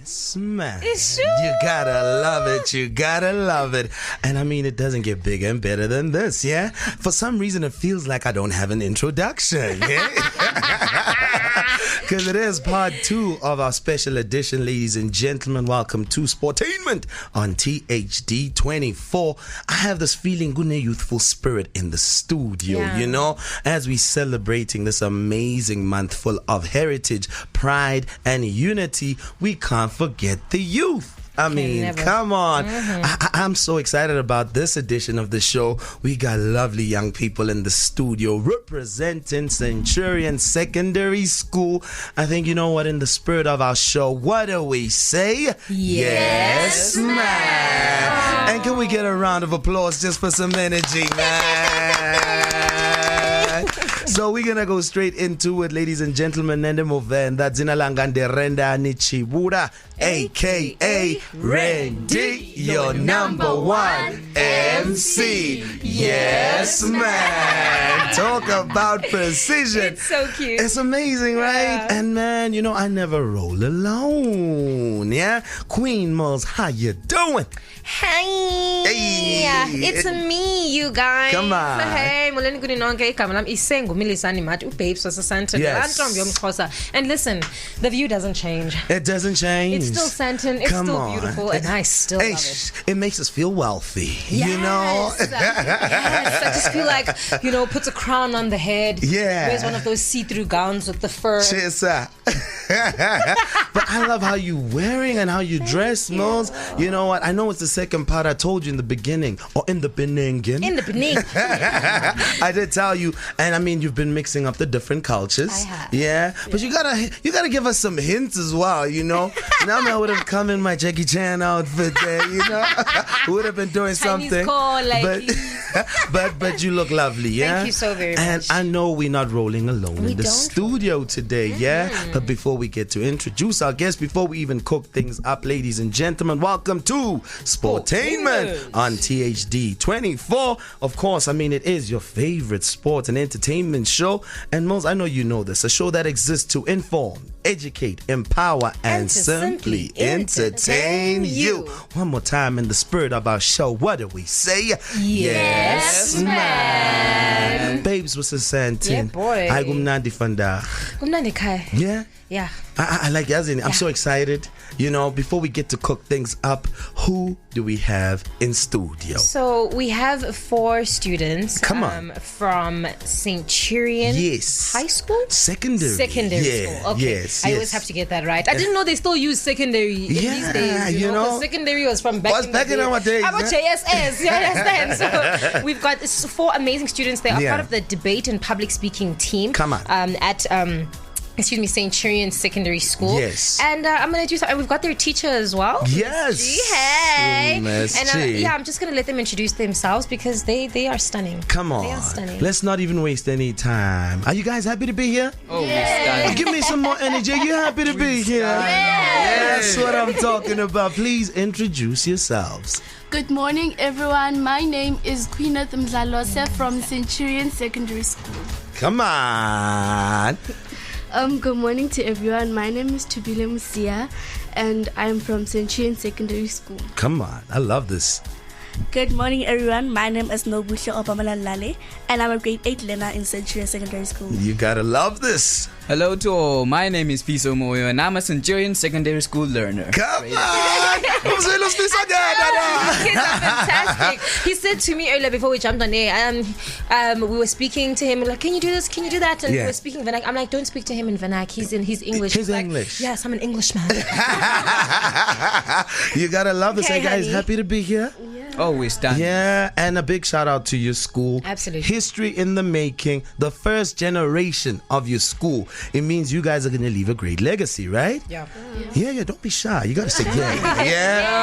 Yes, man. It's true. You gotta love it. You gotta love it. And I mean, it doesn't get bigger and better than this, yeah? For some reason, it feels like I don't have an introduction, yeah? Because it is part 2 of our special edition, ladies and gentlemen. Welcome to Sportainment on THD 24. I have this feeling, good youthful spirit in the studio, you know, as we celebrating this amazing month full of heritage, pride, and unity. We can't forget the youth. I mean, come on. I'm so excited about this edition of the show. We got lovely young people in the studio representing Centurion Secondary School. I think, you know what, in the spirit of our show, what do we say? Yes, man. And can we get a round of applause just for some energy, man? So we're gonna go straight into it, ladies and gentlemen. And that's Zinalangande Renda Nichibura, aka Ren-D, your number one MC. Yes, man. Talk about precision. It's so cute. It's amazing, right? And man, you know, I never roll alone. Yeah, Queen Moles, how you doing? Hi. Hey. It's me, you guys. Come on. Hey, muleni kuninonke igama lami isengu Milisani Mat ubabes waseSanton. Yes. And listen, the view doesn't change. It doesn't change. It's still Santon, it's Come still on. beautiful, and I still love it. It makes us feel wealthy, Yes. you know? Yes, I just feel like, you know, puts a crown on the head. Yeah. Wears one of those see-through gowns with the fur. Cheers, sir. But I love how you wearing and how you dress, Mose. You know what? I know it's the second part I told you in the beginning, or in the beginning. In the beginning. I did tell you, and I mean, you've been mixing up the different cultures. I have. Yeah, but you gotta give us some hints as well, you know. Now I would have come in my Jackie Chan outfit there, you know. Would have been doing Chinese something. call, like but you look lovely, yeah. Thank you so very and much. I know we're not rolling alone in the don't. studio today, yeah. But before we get to introduce our guests, before we even cook things up, ladies and gentlemen, welcome to Sportainment on THD 24. Of course, I mean, it is your favorite sports and entertainment show. And most, I know you know this, a show that exists to inform, educate, empower, and to simply entertain you. One more time in the spirit of our show, what do we say? Yes, man. Babes, what's the sentence? Yeah, boy. Hi, kumnandi vandag. Kumnandi kai. Yeah? Yeah. I like Yazini. I'm so excited. You know, before we get to cook things up, who do we have in studio? So we have 4 students. Come on. From Centurion High School? Secondary School. Okay. Yes. I always have to get that right. I didn't know they still use secondary in these days. You know? Secondary was from back in our days. How about JSS? You understand? So we've got 4 amazing students. They are part of the debate and public speaking team. Come on. At Centurion Secondary School. Yes. And I'm going to do something. We've got their teacher as well. Yes. Hey. Miss And G. I'm just going to let them introduce themselves because they are stunning. Come on. They are stunning. Let's not even waste any time. Are you guys happy to be here? Oh, yeah. Give me some more energy. You happy to be here? That's what I'm talking about. Please introduce yourselves. Good morning, everyone. My name is Queeneth Mzalose from Centurion Secondary School. Come on. Good morning to everyone. My name is Tubile Musia, and I'm from Centurion Secondary School. Come on. I love this. Good morning, everyone. My name is Nobusha Obamalalale, and I'm a grade 8 learner in Centurion Secondary School. You gotta love this. Hello to all. My name is Piso Moyo, and I'm a Centurion Secondary School learner. Come on. Kids are fantastic. He said to me earlier before we jumped on air, we were speaking to him, like, can you do this? Can you do that? And we were speaking Vernac. I'm like, don't speak to him in Vernac. He's English. He's like, English. Yes, I'm an Englishman. You gotta love this. Okay, Hey guys, honey. happy to be here? Always done. Yeah, and a big shout out to your school. Absolutely. History in the making, the first generation of your school. It means you guys are going to leave a great legacy, right? Yeah. Yeah, don't be shy. You got to say yeah.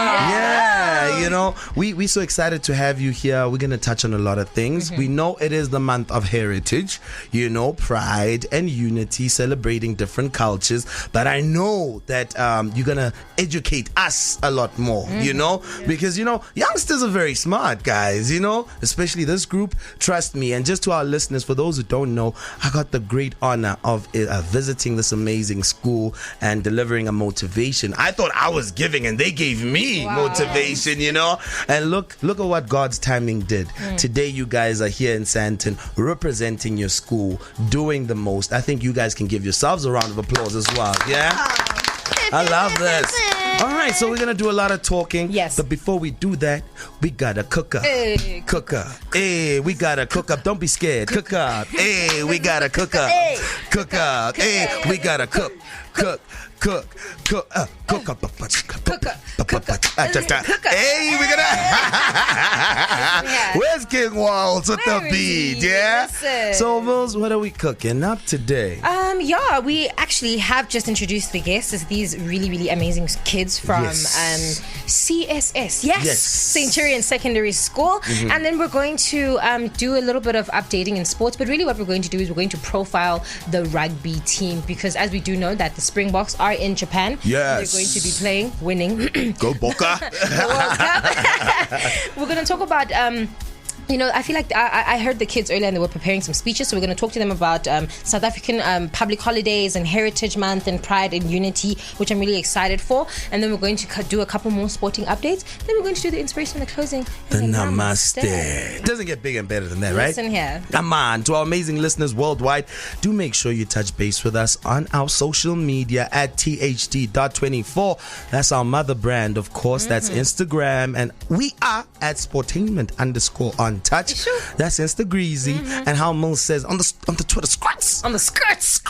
You know, we're so excited to have you here. We're going to touch on a lot of things. We know it is the month of heritage, you know, pride and unity, celebrating different cultures. But I know that you're going to educate us a lot more, you know, because, you know, youngsters guys are very smart, guys, you know, especially this group. Trust me. And just to our listeners, for those who don't know, I got the great honor of visiting this amazing school and delivering a motivation. I thought I was giving and they gave me motivation, you know. And look at what God's timing did. Today, you guys are here in Sandton representing your school, doing the most. I think you guys can give yourselves a round of applause as well. Yeah? I love this. All right, so we're going to do a lot of talking. Yes. But before we do that, we got to cook up. Hey, Cook up. Hey, we got to cook up. Don't be scared. Cook up. Hey, we got to cook up. Cook up. Hey, we got to cook up. Hey, we're gonna. Where's King Walls with the beat? Yeah. So, Mills, what are we cooking up today? Yeah, we actually have just introduced the guests as these really, really amazing kids from CSS. Yes. Centurion Secondary School. And then we're going to do a little bit of updating in sports. But really, what we're going to do is we're going to profile the rugby team, because as we do know that the Springboks are in Japan. Yes. They're going to be playing, winning. Go Boca. We're going to talk about you know, I feel like I heard the kids earlier and they were preparing some speeches, so we're going to talk to them about South African public holidays and Heritage Month and Pride and Unity, which I'm really excited for. And then we're going to do a couple more sporting updates. Then we're going to do the inspiration and the closing. The Namaste. It doesn't get bigger and better than that, right? Listen here. Come on, to our amazing listeners worldwide, do make sure you touch base with us on our social media at THD.24. That's our mother brand, of course. That's Instagram. And we are at Sportainment_on touch. That's Insta Greasy. And how Mo says on the Twitter squats. On the skirts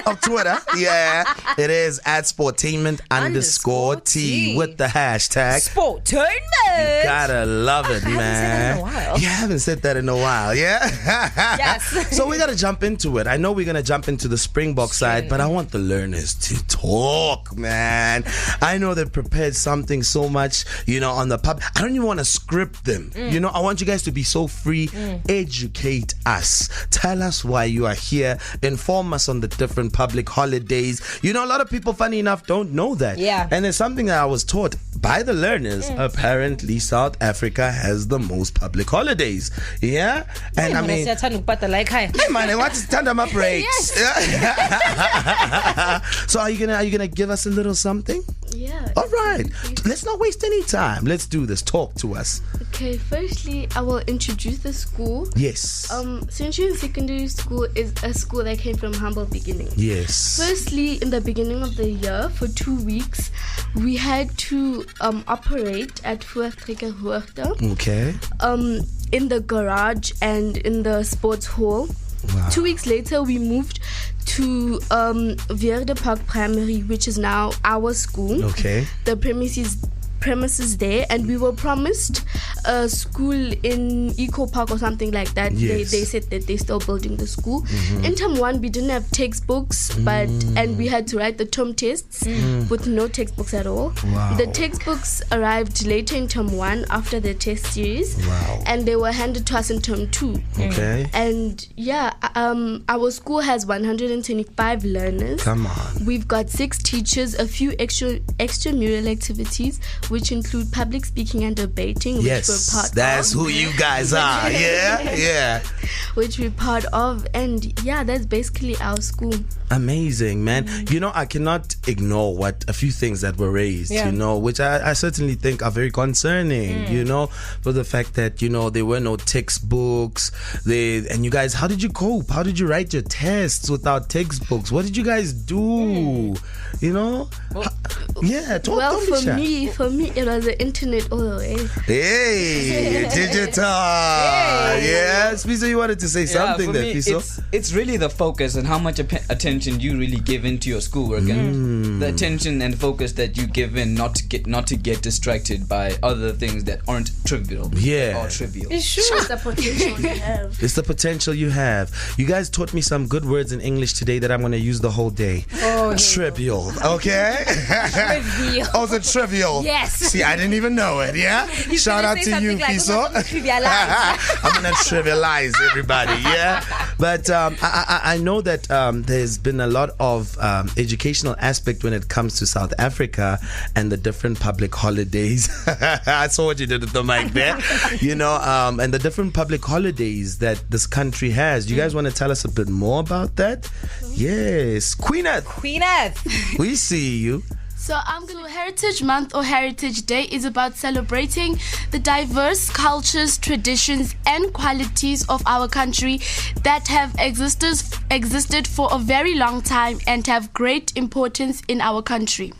of Twitter. Yeah. It is at Sportainment_T with the hashtag Sportainment. You gotta love it, man. You haven't said that in a while. Yeah. Yes. So we gotta jump into it. I know we're gonna jump into the Springbok side, but I want the learners to talk, man. I know they've prepared something so much, you know, on the pub. I don't even want to script them. You know, I want you guys to be so free. Educate us. Tell us why you are here. Inform us on the different public holidays. You know, a lot of people, funny enough, don't know that. Yeah. And there's something that I was taught by the learners. Apparently, South Africa has the most public holidays. Yeah. And I mean, hey man, what is stand up breaks? So are you gonna give us a little something? Yeah. All right. Let's not waste any time. Let's do this. Talk to us. Okay, firstly, I will introduce the school. Yes. Centurion Secondary School is a school that came from humble beginnings. Yes. Firstly, in the beginning of the year, for 2 weeks, we had to operate at Voortrekkerhoogte. Okay. In the garage and in the sports hall. Wow. 2 weeks later, we moved to Vierde Park Primary, which is now our school. Okay. The premises there, and we were promised a school in Eco Park or something like that. Yes. They said that they're still building the school. In term 1, we didn't have textbooks, and we had to write the term tests with no textbooks at all. Wow. The textbooks arrived later in term 1 after the test series. Wow. And they were handed to us in term 2. Okay. And yeah, our school has 125 learners. Come on. We've got 6 teachers, a few extramural activities, which include public speaking and debating, which we're part that's of. who you guys are. Yeah. Which we're part of, and yeah, that's basically our school. Amazing, man. You know, I cannot ignore a few things that were raised, you know, which I certainly think are very concerning, you know, for the fact that, you know, there were no textbooks. And you guys, how did you cope? How did you write your tests without textbooks? What did you guys do? You know? Talk for me, it was the internet all the way. Hey, digital. Yeah, Spiso, you wanted to say something there, Spiso? It's really the focus and how much attention you really give into your schoolwork, and the attention and focus that you give in, not to get distracted by other things that aren't trivial. Yeah. Or trivial. It's true. It's the potential you have. It's the potential you have. You guys taught me some good words in English today that I'm going to use the whole day. Trivial. Okay? Trivial. Oh, the trivial. Yes. See, I didn't even know it, yeah? Shout out to to you, like, Fiso. I'm going to trivialize everybody, yeah? But I know that there's been a lot of educational aspect when it comes to South Africa and the different public holidays. I saw what you did with the mic there. And the different public holidays that this country has. Do you guys want to tell us a bit more about that? Yes. Queeneth, we see you. So Heritage Month or Heritage Day is about celebrating the diverse cultures, traditions and qualities of our country that have existed for a very long time and have great importance in our country.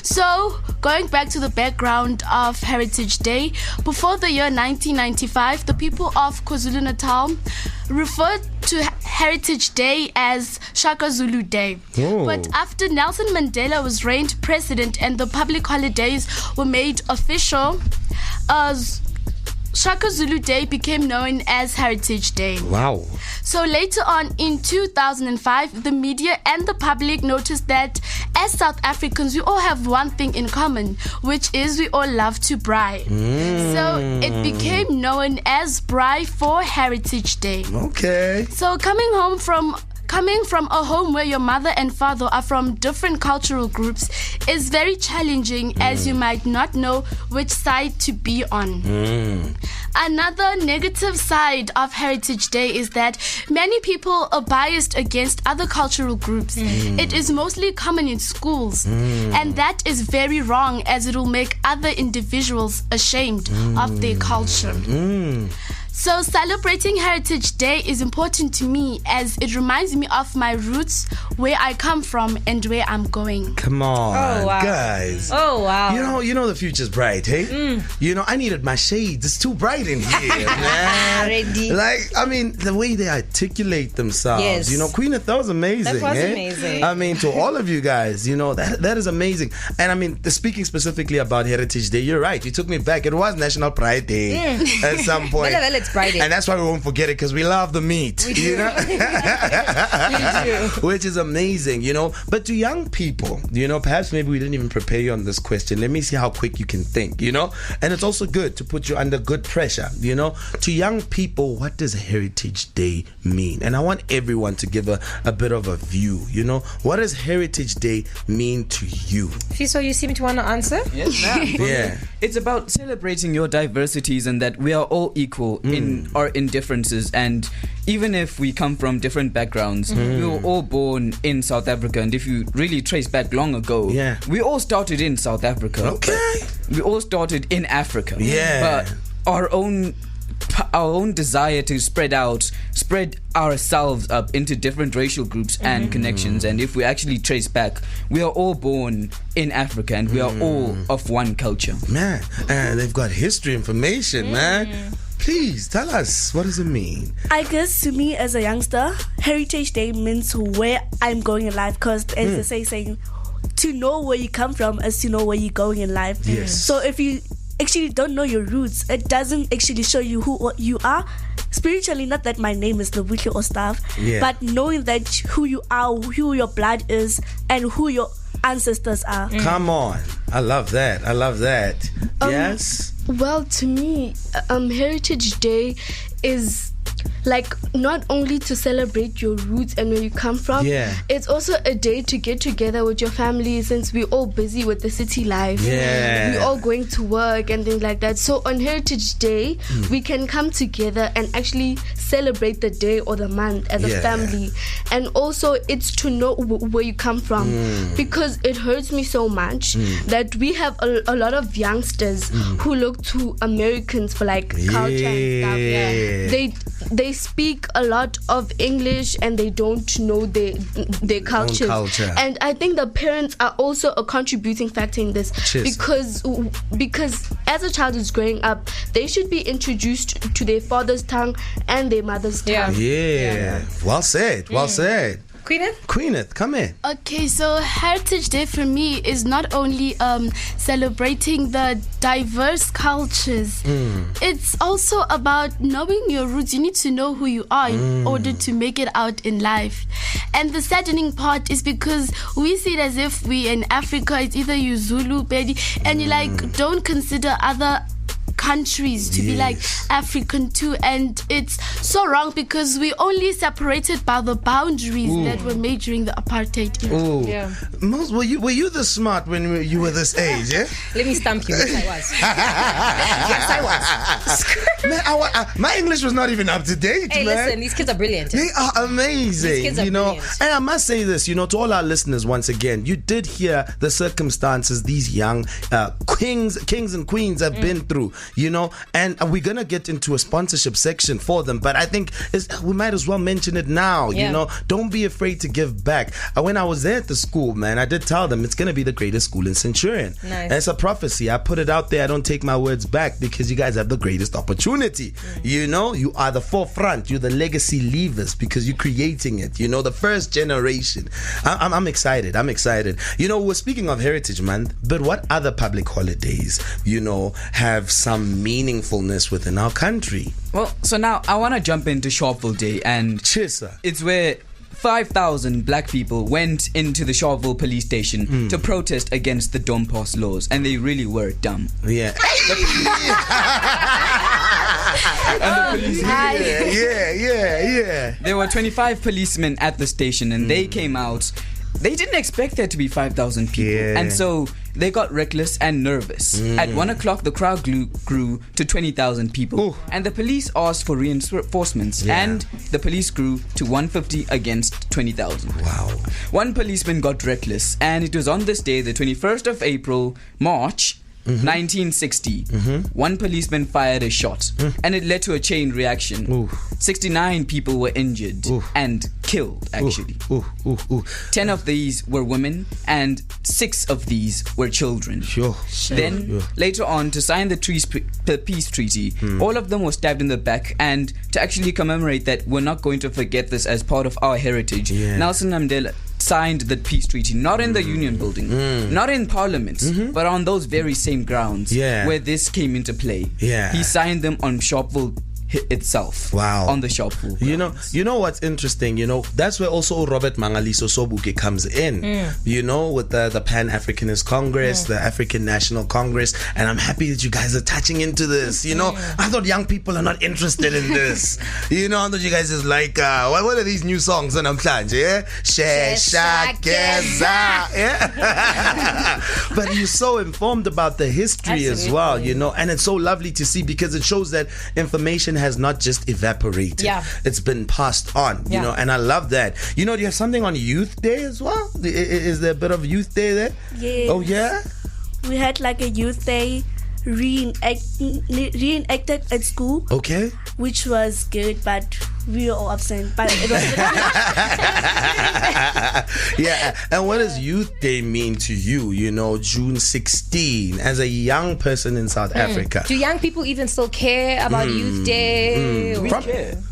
So going back to the background of Heritage Day, before the year 1995, the people of KwaZulu-Natal referred to Heritage Day as Shaka Zulu Day. But after Nelson Mandela was reigned president and the public holidays were made official, Shaka Zulu Day became known as Heritage Day. Wow. So later on in 2005, the media and the public noticed that as South Africans, we all have one thing in common, which is we all love to braai. So it became known as Braai for Heritage Day. Okay. So coming from a home where your mother and father are from different cultural groups is very challenging, as you might not know which side to be on. Another negative side of Heritage Day is that many people are biased against other cultural groups. It is mostly common in schools, and that is very wrong, as it will make other individuals ashamed of their culture. So celebrating Heritage Day is important to me, as it reminds me of my roots, where I come from and where I'm going. Come on, guys. Oh, wow. You know the future's bright, hey? I needed my shades. It's too bright in here, man. Ren-D. The way they articulate themselves. Yes. Queeneth, that was amazing. That was amazing. To all of you guys, that is amazing. And speaking specifically about Heritage Day, you're right. You took me back. It was National Pride Day at some point. It's Friday. And that's why we won't forget it, because we love the meat. We do. Which is amazing, But to young people, perhaps maybe we didn't even prepare you on this question. Let me see how quick you can think, And it's also good to put you under good pressure, To young people, what does Heritage Day mean? And I want everyone to give a bit of a view, What does Heritage Day mean to you? Fiso, you seem to want to answer? Yes, ma'am. Yeah. It's about celebrating your diversities and that we are all equal in our indifferences. And even if we come from different backgrounds, we were all born in South Africa. And if you really trace back long ago, we all started in South Africa. Okay. We all started in Africa. Yeah. But our own desire to spread ourselves up into different racial groups and connections. And if we actually trace back, we are all born in Africa and we are all of one culture. Man, they've got history information, man. Please tell us, what does it mean? I guess to me as a youngster, Heritage Day means where I'm going in life, because as they saying, to know where you come from is to know where you're going in life. Yes. So if you actually don't know your roots, it doesn't actually show you who you are spiritually. Not that my name is Nobuhle or stuff, but knowing that who you are, who your blood is, and who your ancestors are. Come on, I love that. Yes. Well, to me, Heritage Day is like not only to celebrate your roots and where you come from, it's also a day to get together with your family, since we're all busy with the city life. We're all going to work and things like that. So on Heritage Day, we can come together and actually celebrate the day or the month as a family. And also it's to know where you come from, because it hurts me so much that we have a lot of youngsters who look to Americans for like culture and stuff. They speak a lot of English and they don't know their culture. And I think the parents are also a contributing factor in this. Because as a child is growing up, they should be introduced to their father's tongue and their mother's tongue. Well said. Queeneth, come in. Okay, so Heritage Day for me is not only celebrating the diverse cultures. It's also about knowing your roots. You need to know who you are in order to make it out in life. And the saddening part is because we see it as if we in Africa, it's either you Zulu, Pedi, and you don't consider other countries to be like African too, and it's so wrong because we only separated by the boundaries that were made during the apartheid era. Yeah. Mos, were you this smart when you were this age? Eh? Let me stump you. Yes, I was. Yes, I was. Man, my English was not even up to date. Hey, man. listen, these kids are brilliant. They are amazing. These kids are brilliant. And I must say this, to all our listeners once again, you did hear the circumstances these young kings and queens have been through, and we're gonna get into a sponsorship section for them, but I think we might as well mention it now. Don't be afraid to give back. When I was there at the school, man, I did tell them it's gonna be the greatest school in Centurion. Nice. It's a prophecy. I put it out there. I don't take my words back because you guys have the greatest opportunity. You are the forefront. You're the legacy leavers because you're creating it. The first generation. I'm excited. We're speaking of Heritage Month, but what other public holidays, have some meaningfulness within our country? Well, so now I want to jump into Sharpeville Day, and Cheers, sir. it's where 5,000 black people went into the Sharpeville police station to protest against the Dome Pass laws, and they really were dumb. Yeah. And the police, Yeah. there were 25 policemen at the station, and they came out. They didn't expect there to be 5,000 people, and so they got reckless and nervous. At 1 o'clock, the crowd grew to 20,000 people, and the police asked for reinforcements, and the police grew to 150 against 20,000. Wow. One policeman got reckless, and it was on this day, the 21st of April, March 1960, one policeman fired a shot, and it led to a chain reaction. 69 people were injured and killed, actually. 10 of these were women, and 6 of these were children. Then, later on, to sign the peace treaty, all of them were stabbed in the back, and to actually commemorate that we're not going to forget this as part of our heritage, Nelson Mandela signed the peace treaty, not in the Union Building, not in Parliament, but on those very same grounds where this came into play. He signed them on Sharpeville itself. Wow. On the Sharpeville grounds. You know what's interesting, that's where also Robert Mangaliso Sobukwe comes in, with the Pan-Africanist Congress, the African National Congress, and I'm happy that you guys are touching into this. I thought young people are not interested in this. I thought you guys is like, what are these new songs on Namhlanje? But you're so informed about the history as well, and it's so lovely to see because it shows that information has not just evaporated. It's been passed on, and I love that. Do you have something on Youth Day as well? Is there a bit of Youth Day there? Yeah. Oh, yeah? We had like a Youth Day reenacted at school. Okay. Which was good, but we were all absent. But it was and what does Youth Day mean to you? June 16, as a young person in South Africa. Do young people even still care about Youth Day?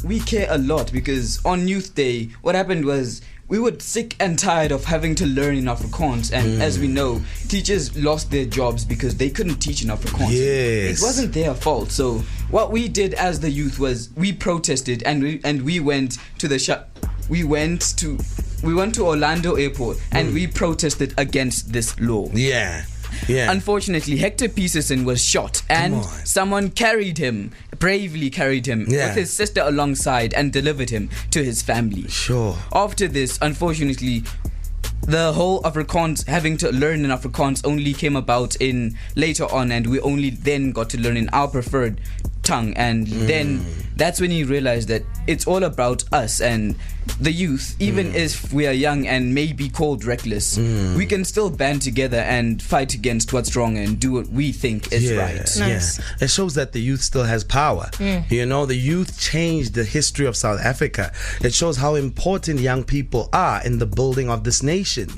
We care a lot, because on Youth Day, what happened was we were sick and tired of having to learn in Afrikaans, and as we know, teachers lost their jobs because they couldn't teach in Afrikaans. Yes. It wasn't their fault. So what we did as the youth was we protested, and we went to we went to Orlando Airport, and we protested against this law. Unfortunately, Hector Peterson was shot, and someone bravely carried him with his sister alongside, and delivered him to his family. After this, unfortunately, the whole Afrikaans, having to learn in Afrikaans, only came about in later on, and we only then got to learn in our preferred tongue, and then that's when he realized that it's all about us and the youth. Even if we are young and may be called reckless, we can still band together and fight against what's wrong and do what we think is right. It shows that the youth still has power. The youth changed the history of South Africa. It shows how important young people are in the building of this nation,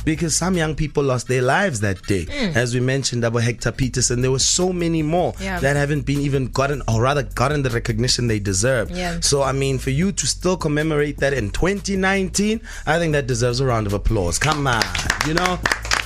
because some young people lost their lives that day. As we mentioned about Hector Peterson, there were so many more that haven't been even gotten the recognition they deserve. So I mean, for you to still commemorate that in 2019, I think that deserves a round of applause. Come on,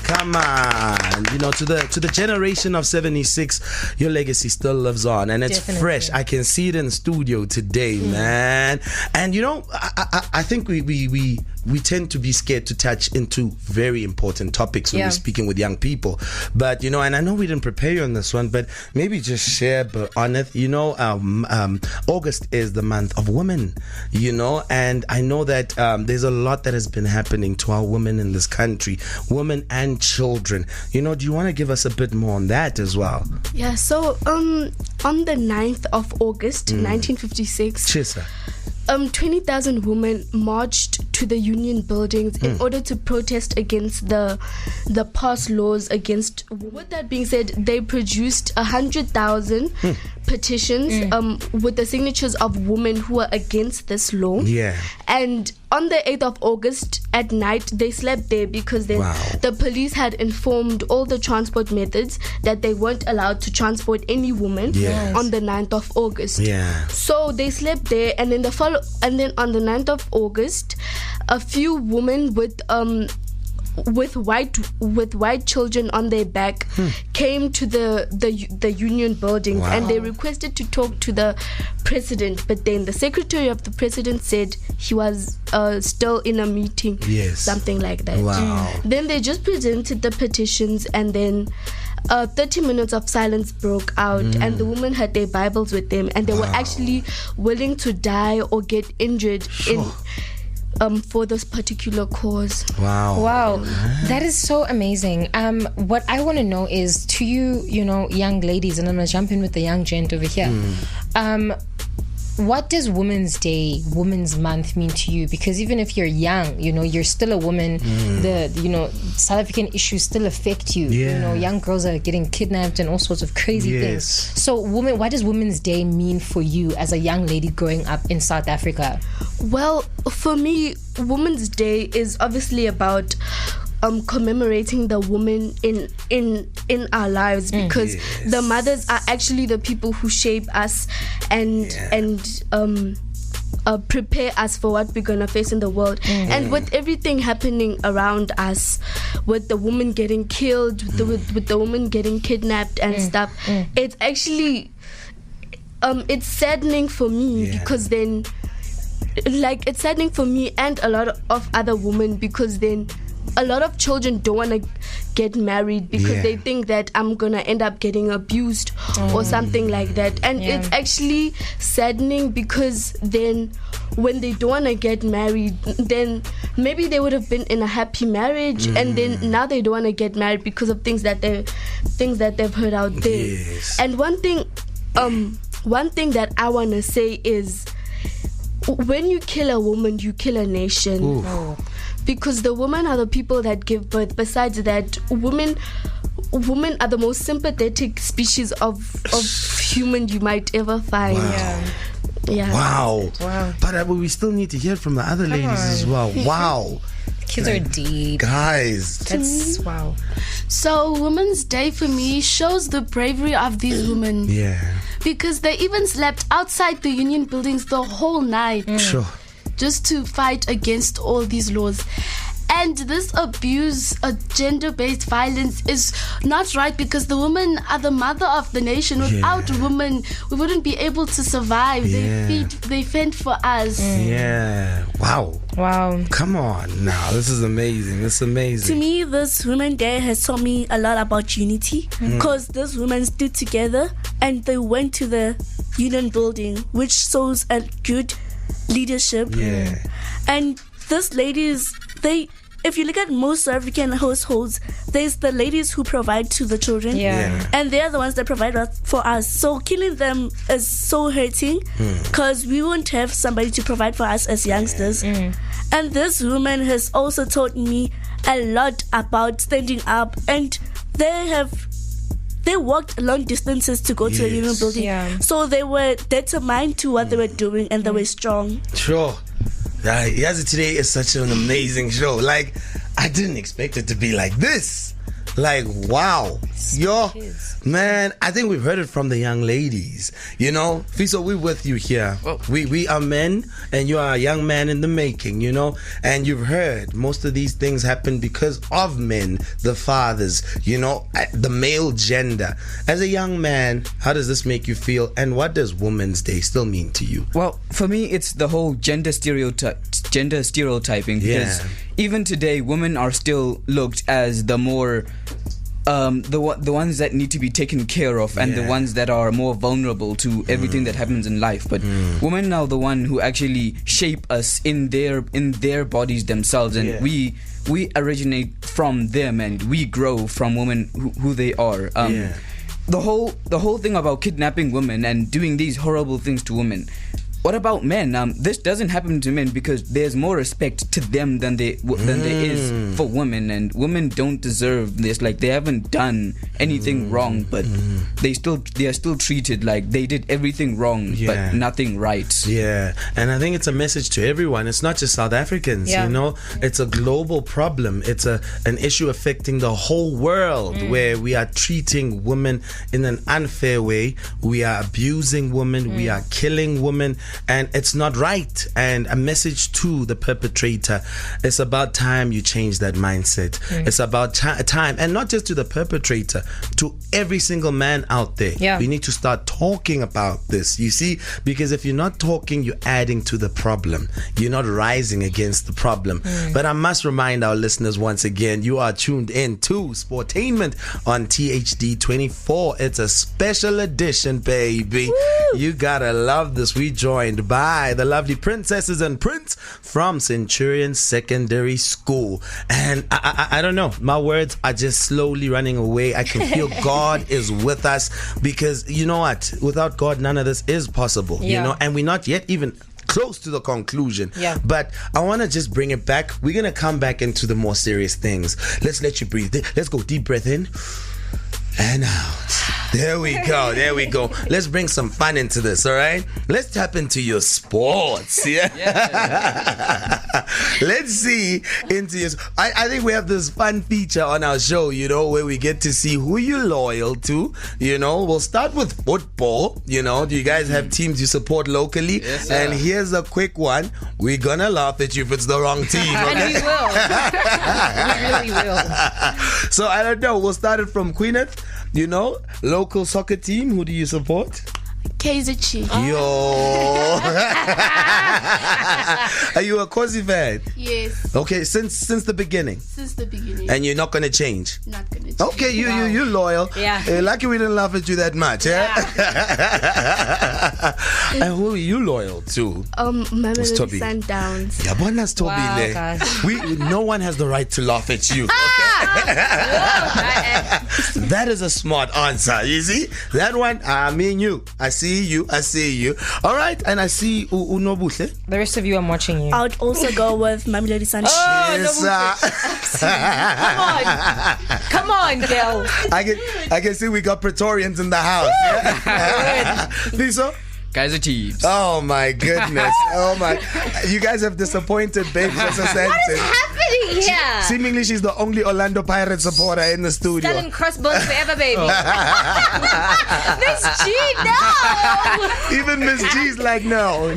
Come on, to the generation of 76, your legacy still lives on, and it's fresh. I can see it in the studio today, man. And I think we we tend to be scared to touch into very important topics when we're speaking with young people. But, and I know we didn't prepare you on this one, but maybe just share, but honest, August is the month of women, and I know that there's a lot that has been happening to our women in this country, women and children. Do you want to give us a bit more on that as well? Yeah, so on the 9th of August, 1956, 20,000 women marched to the Union buildings in order to protest against the past laws against. With that being said, they produced 100,000 petitions with the signatures of women who were against this law. Yeah. And on the 8th of August at night, they slept there because the police had informed all the transport methods that they weren't allowed to transport any woman on the 9th of August. Yeah. So they slept there, and then on the 9th of August, a few women with white children on their back came to the Union building, and they requested to talk to the president, but then the secretary of the president said he was still in a meeting, something like that. Then they just presented the petitions, and then 30 minutes of silence broke out, and the women had their Bibles with them, and they were actually willing to die or get injured for this particular cause. Wow. That is so amazing. What I want to know is, to you, young ladies, and I'm going to jump in with the young gent over here. What does Women's Day, Women's Month mean to you? Because even if you're young, you're still a woman. The South African issues still affect you. Young girls are getting kidnapped and all sorts of crazy things. So, what does Women's Day mean for you as a young lady growing up in South Africa? Well, for me, Women's Day is obviously about commemorating the women in our lives, because the mothers are actually the people who shape us and prepare us for what we're gonna face in the world. And with everything happening around us, with the woman getting killed, with the woman getting kidnapped and stuff, it's actually it's saddening for me, because then it's saddening for me and a lot of other women, because then a lot of children don't want to get married because they think that I'm gonna end up getting abused or something like that. And it's actually saddening, because then when they don't want to get married, then maybe they would have been in a happy marriage, and then now they don't want to get married because of things that they've heard out there. And one thing that I want to say is, when you kill a woman, you kill a nation. Because the women are the people that give birth. Besides that, women are the most sympathetic species of human you might ever find. Wow. But we still need to hear from the other ladies as well. Wow. Kids are deep. Guys. That's wow. So Women's Day for me shows the bravery of these women. Because they even slept outside the Union buildings the whole night. Sure. Just to fight against all these laws. And this abuse, gender-based violence, is not right, because the women are the mother of the nation. Without women, we wouldn't be able to survive. They fend for us. Wow. Come on now. This is amazing. To me, this Women's Day has taught me a lot about unity, because these women stood together and they went to the Union building, which shows a good leadership. And these ladies, if you look at most African households, there's the ladies who provide to the children, and they're the ones that provide for us. So killing them is so hurting, because we won't have somebody to provide for us as youngsters. And this woman has also taught me a lot about standing up, and they walked long distances to go to the Union building. So they were determined to what they were doing, and they were strong. Sure. Yes, today is such an amazing show. I didn't expect it to be like this. Wow. Man, I think we've heard it from the young ladies. Fiso, we're with you here. We are men, and you are a young man in the making, and you've heard most of these things happen because of men, the fathers, the male gender. As a young man, how does this make you feel, and what does Women's Day still mean to you? Well, for me, it's the whole gender stereotypes gender stereotyping, because even today women are still looked as the more the ones that need to be taken care of, and the ones that are more vulnerable to everything that happens in life. But women are the one who actually shape us in their bodies themselves, and we originate from them, and we grow from women who they are. The whole thing about kidnapping women and doing these horrible things to women. What about men? This doesn't happen to men because there's more respect to them than there is for women, and women don't deserve this. Like, they haven't done anything wrong, but they are still treated like they did everything wrong, but nothing right. Yeah, and I think it's a message to everyone. It's not just South Africans, you know. It's a global problem. It's an issue affecting the whole world, where we are treating women in an unfair way. We are abusing women. We are killing women. And it's not right. And a message to the perpetrator: it's about time you change that mindset. It's about time, and not just to the perpetrator, to every single man out there. We need to start talking about this, you see, because if you're not talking, you're adding to the problem. You're not rising against the problem. But I must remind our listeners once again, you are tuned in to Sportainment on THD 24. It's a special edition, baby. Woo! You gotta love this. We joined by the lovely princesses and prince from Centurion Secondary School. And I don't know, my words are just slowly running away. I can feel God is with us, because you know what, without God none of this is possible, you know, and we're not yet even close to the conclusion. But I want to just bring it back. We're going to come back into the more serious things. Let's let you breathe. Let's go deep breath in and out. There we go. Let's bring some fun into this, all right? Let's tap into your sports. Let's see into your... I think we have this fun feature on our show, you know, where we get to see who you're loyal to. You know, we'll start with football. You know, do you guys have teams you support locally? Yes, and here's a quick one. We're gonna laugh at you if it's the wrong team. Okay? And we will. We really will. So I don't know. We'll start it from Queeneth. You know, local soccer team. Who do you support? Kaizer Chiefs. Yo. Are you a Kosi fan? Yes. Okay, since the beginning. Since the beginning. And you're not gonna change. Not gonna change. Okay, you're loyal. Lucky we didn't laugh at you that much. And who are you loyal to? Mamelodi Sundowns. Yeah, but that's Toby. Wow, no one has the right to laugh at you. That is a smart answer. You see that one? I mean you. I see you. All right, and I see Unobuhle. The rest of you, I'm watching you. I would also go with Mamelodi Sundowns. Come on, girl. I can see we got Praetorians in the house. Lisa? Kaizer Chiefs. Oh my goodness. Oh my. You guys have disappointed Babes as a sentence. What is happening here? Seemingly she's the only Orlando Pirates supporter in the studio. Selling crossbones forever, baby. Miss G, no. Even Miss G's like, no.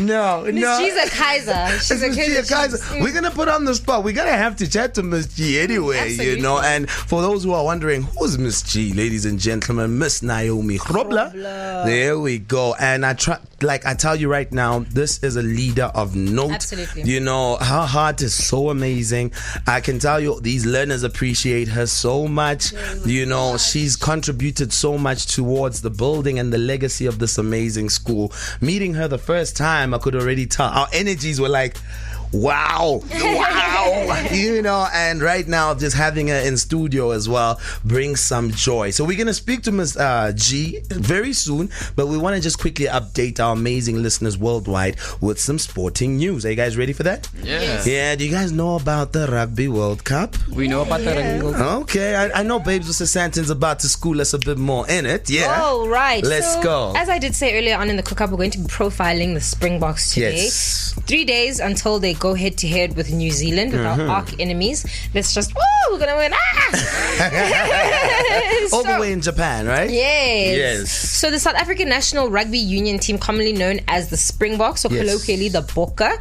Miss G's a Kaiser. She's a Kaiser. We're gonna put on the spot. We're gonna have to chat to Miss G anyway, Absolutely. you know. And for those who are wondering, who's Miss G, ladies and gentlemen, Miss Naomi Grobler. There we go. And I tell you right now, this is a leader of note. Absolutely. You know, her heart is so amazing. I can tell you, these learners appreciate her so much. You know, she's contributed so much towards the building and the legacy of this amazing school. Meeting her the first time, I could already tell our energies were like, wow, you know, and right now just having her in studio as well brings some joy. So we're going to speak to Ms. G very soon, but we want to just quickly update our amazing listeners worldwide with some sporting news. Are you guys ready for that? Yeah, do you guys know about the Rugby World Cup? We know about the Rugby World Cup. Okay, I know Babes with Santon's about to school us a bit more in it. Oh, right. Let's go. As I did say earlier on in the cook-up, we're going to be profiling the Springboks today. 3 days until they go head-to-head with New Zealand, with our arch enemies. Let's just, we're gonna win. All the way in Japan, right? Yes. So the South African National Rugby Union team, commonly known as the Springboks, or colloquially the Bokke,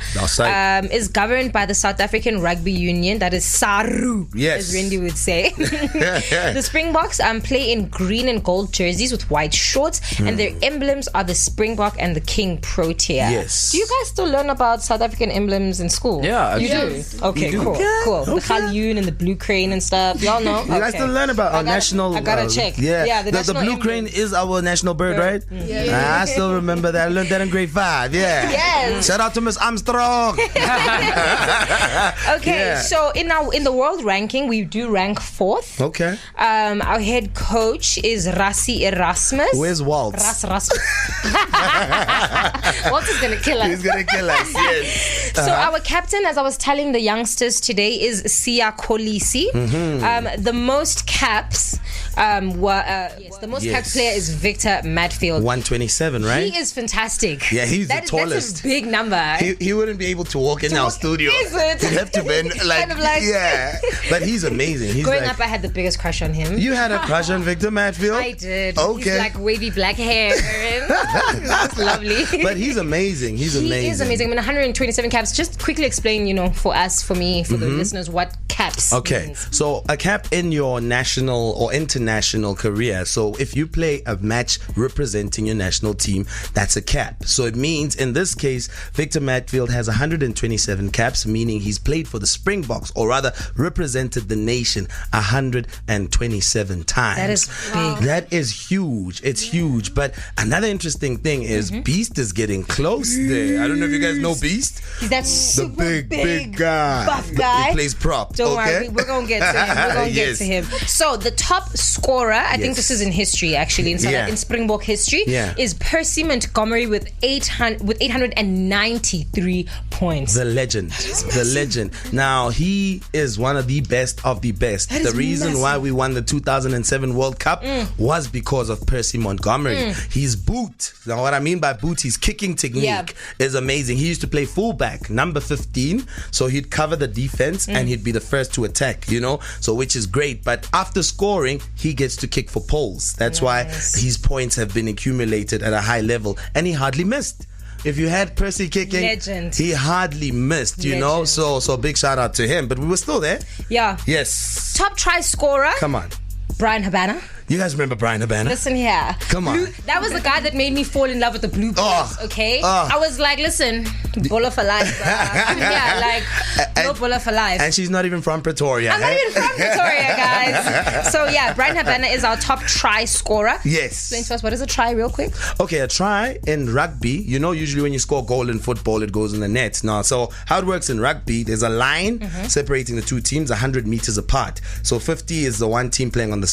is governed by the South African Rugby Union, that is SARU, as Ren-D would say. The Springboks play in green and gold jerseys with white shorts, and their emblems are the Springbok and the King Protea. Yes. Do you guys still learn about South African emblems in school? Yeah, you do. Okay, cool. The Galjoen and the blue crane and stuff. Y'all know. You guys still learn about our national. I gotta check. The blue crane is our national bird, right? I still remember that. I learned that in grade 5. Yeah. Yes. Shout out to Miss Armstrong. So in the world ranking, we do rank 4th. Okay. Our head coach is Rassie Erasmus. Where's Waltz? Waltz is gonna kill us. He's gonna kill us. Yes. So our captain, as I was telling the youngsters today, is Siya Kolisi. The most caps the most capped player is Victor Matfield. 127, right? He is fantastic. Yeah, he's the tallest. That's a big number. He wouldn't be able to walk in our studio. Is it? He'd have to bend but he's amazing. Growing up, I had the biggest crush on him. You had a crush on Victor Matfield? I did. Okay. He's like wavy black hair. That's lovely. But he's amazing. He is amazing. I mean, 127 caps. Just quickly explain, for us, for me, for the listeners, what caps means. So a cap in your national or international career. So if you play a match representing your national team, that's a cap. So it means in this case, Victor Matfield has 127 caps, meaning he's played for the Springboks, or rather represented the nation 127 times. That is big. That is huge. It's huge. But another interesting thing is Beast is getting close there. I don't know if you guys know Beast. He's that super big guy. Buff guy. He plays prop. Don't worry, we're going to get to him. We're going to get to him. So the top scorer, I think this is in history actually, in Springbok history, is Percy Montgomery with 893 points. The legend. Now, he is one of the best of the best. The reason why we won the 2007 World Cup was because of Percy Montgomery. His boot, now what I mean by boot, his kicking technique is amazing. He used to play fullback, number 15, so he'd cover the defense and he'd be the first to attack, so which is great. But after scoring, he gets to kick for poles. That's why his points have been accumulated at a high level, and he hardly missed. If you had Percy kicking, he hardly missed, So big shout out to him. But we were still there. Yeah. Yes. Top try scorer. Come on. Bryan Habana. You guys remember Bryan Habana? Listen here. Come on. That was the guy that made me fall in love with the Blue Bulls, okay? I was like, listen, Buller for life. No Buller for life. And she's not even from Pretoria. I'm not even from Pretoria, guys. So, Bryan Habana is our top try scorer. Yes. Explain to us, what is a try real quick? Okay, a try in rugby, usually when you score a goal in football, it goes in the net. Now, so how it works in rugby, there's a line separating the two teams 100 meters apart. So 50 is the one team playing on the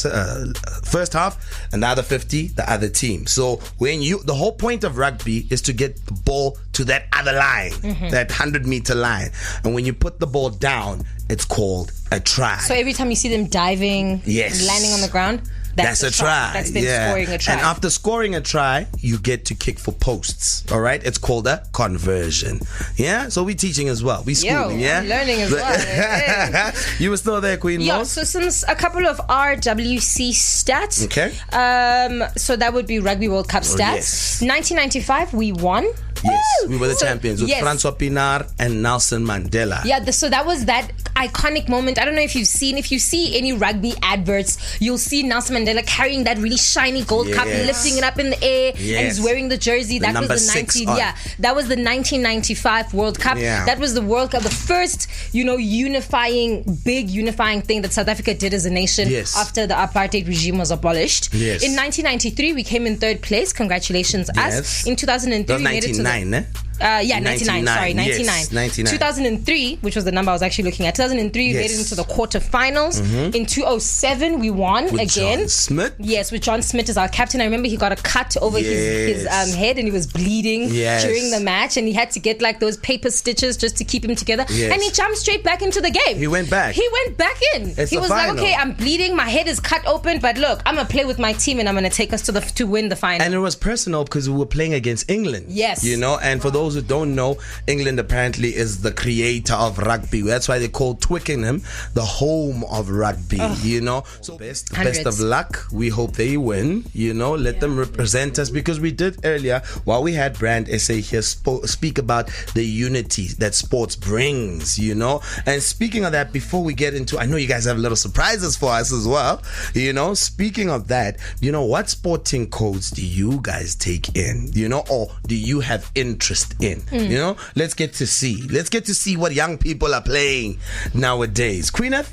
first half, and the other 50 the other team. So the whole point of rugby is to get the ball to that other line, that 100-meter line, and when you put the ball down, it's called a try. So every time you see them diving, landing on the ground, that's a try. That's them scoring a try. And after scoring a try, you get to kick for posts. All right? It's called a conversion. Yeah? So we're teaching as well. We're schooling, I'm learning as well. You were still there, Queen Moss? So since a couple of RWC stats. Okay. So that would be Rugby World Cup stats. 1995, we won. Yes, we were the champions with Francois Pienaar and Nelson Mandela. Yeah, so that was that iconic moment. I don't know if you see any rugby adverts, you'll see Nelson Mandela carrying that really shiny gold cup and lifting it up in the air, and he's wearing the jersey. That was the that was the 1995 World Cup. That was the World Cup, the first, unifying thing that South Africa did as a nation after the apartheid regime was abolished. In 1993, we came in 3rd place. Congratulations, us. In 2003, we made it to 99, 99. 2003, which was the number I was actually looking at. 2003, we made it into the quarterfinals. In 2007, we won with again. John Smith? Yes, with John Smith as our captain. I remember he got a cut over his head, and he was bleeding during the match, and he had to get like those paper stitches just to keep him together. And he jumped straight back into the game. He went back. He went back in. He was like, okay, I'm bleeding, my head is cut open, but look, I'm gonna play with my team, and I'm gonna take us to win the final. And it was personal because we were playing against England. Yes. And for those those who don't know, England apparently is the creator of rugby. That's why they call Twickenham the home of rugby, you know. So best of luck. We hope they win, you know. Let them represent us, because we did earlier, while we had Brand SA here, speak about the unity that sports brings, you know. And speaking of that, before we get into, I know you guys have little surprises for us as well, you know. Speaking of that, you know, what sporting codes do you guys take in, you know, or do you have interest in, you know? Let's get to see what young people are playing nowadays. Queeneth?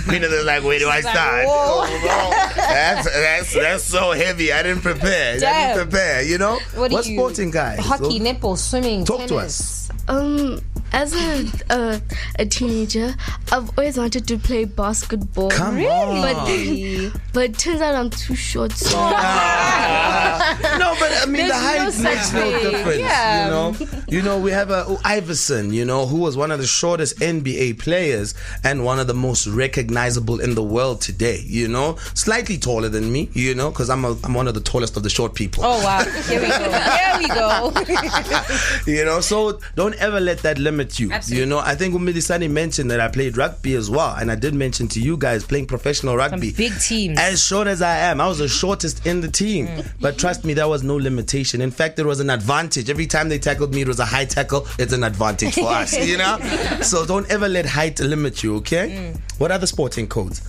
Queeneth is like, where do I start? That's so heavy. I didn't prepare. You know, what sporting guys? Hockey, netball, swimming, talk tennis. to us. As a teenager, I've always wanted to play basketball. Come on. But turns out I'm too short. So. No, but I mean, the height makes no difference. Yeah. You know, we have Iverson, you know, who was one of the shortest NBA players and one of the most recognizable in the world today. You know, slightly taller than me. You know, because I'm one of the tallest of the short people. Oh wow! Here we go. You know, so don't ever let that limit you. Absolutely. You know, I think Umilisani mentioned that I played rugby as well, and I did mention to you guys playing professional rugby. Some big teams. As short as I am, I was the shortest in the team. But trust me, there was no limitation. In fact, it was an advantage. Every time they tackled me, it was a high tackle. It's an advantage for us, you know? So don't ever let height limit you, okay? What are the sporting codes?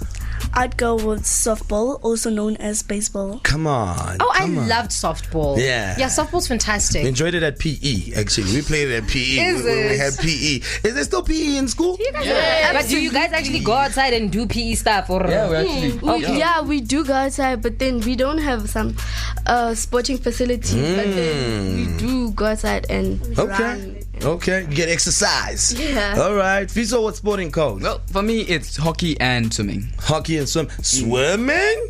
I'd go with softball, also known as baseball. Come on. Oh, I loved softball. Yeah, softball's fantastic. We enjoyed it at PE, actually. We played it at PE. We had PE. Is there still PE in school? But do you guys actually go outside and do PE stuff? Or? Yeah, we actually. We do go outside, but then we don't have some sporting facilities. But then we do go outside and run. Okay, you get exercise. Yeah. All right. Fiso, what sporting code? Well, for me, it's hockey and swimming. Hockey and Swimming?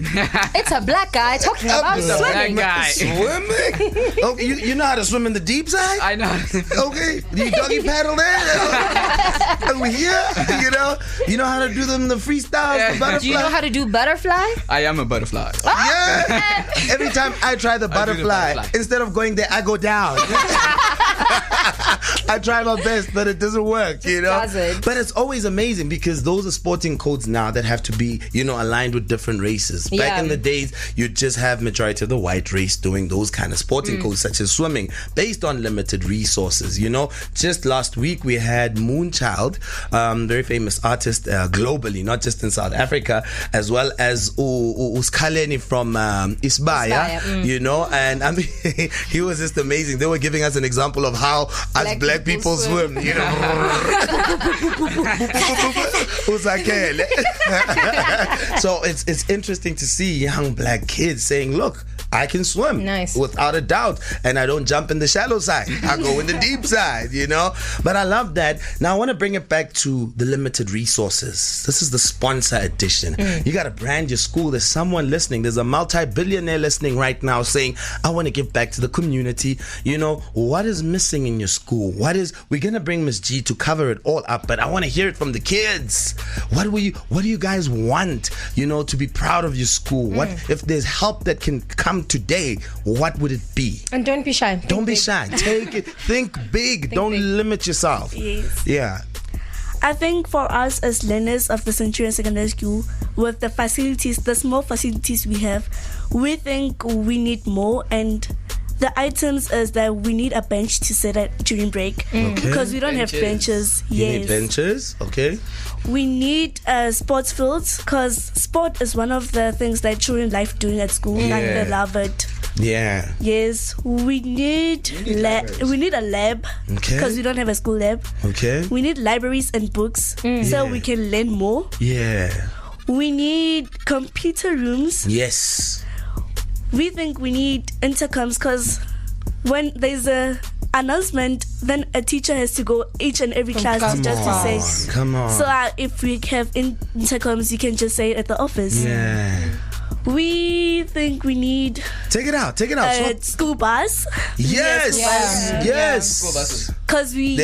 It's a black guy talking about swimming. Swimming? Okay, you know how to swim in the deep side? I know. Okay, you doggy paddle there? Over here? You know how to do them the freestyle, the butterfly? Do you know how to do butterfly? I am a butterfly. Yeah. Every time I try the butterfly, instead of going there, I go down. I try my best, but it doesn't work, you know. But it's always amazing because those are sporting codes now that have to be, you know, aligned with different races. Back in the days, you just have majority of the white race doing those kind of sporting codes, such as swimming, based on limited resources. You know, just last week we had Moonchild, very famous artist globally, not just in South Africa, as well as Uskaleni from Isbaya, you know, and I mean, he was just amazing. They were giving us an example of how us black people swim, you know. So it's interesting to see young black kids saying, look, I can swim without a doubt, and I don't jump in the shallow side. I go in the deep side, you know. But I love that. Now I want to bring it back to the limited resources. This is the sponsor edition. You got to brand your school. There's someone listening. There's a multi-billionaire listening right now saying, I want to give back to the community. You know, what is missing in your school? We're going to bring Miss G to cover it all up, but I want to hear it from the kids. What do you guys want, you know, to be proud of your school? What if there's help that can come today, what would it be? And don't be shy. Don't be shy. Take it. Think big. Don't limit yourself. Yes. Yeah. I think for us as learners of the Centurion Secondary School, with the facilities, the small facilities we have, we think we need more, and the items is that we need a bench to sit at during break because we don't have benches. You need benches, okay. We need sports fields because sport is one of the things that children like doing at school and they love it. Yeah. Yes, we need a lab because we don't have a school lab. Okay. We need libraries and books so we can learn more. Yeah. We need computer rooms. Yes. We think we need intercoms because when there's a announcement, then a teacher has to go each and every class to say. Come on. So if we have intercoms, you can just say it at the office. Yeah. We think we need. Take it out. School bus. Yes. School buses. Because we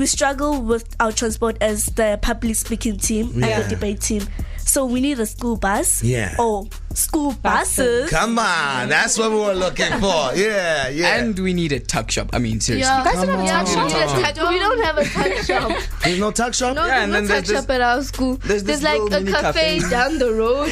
struggle with our transport as the public speaking team and the debate team. So we need a school bus. Yeah. Or school buses. Come on, that's what we were looking for. Yeah. And we need a tuck shop. I mean, seriously. Yeah. You guys don't have a tuck shop? We don't have a tuck shop. There's no tuck shop? No, Yeah, there's no tuck shop at our school. There's like a cafe down the road,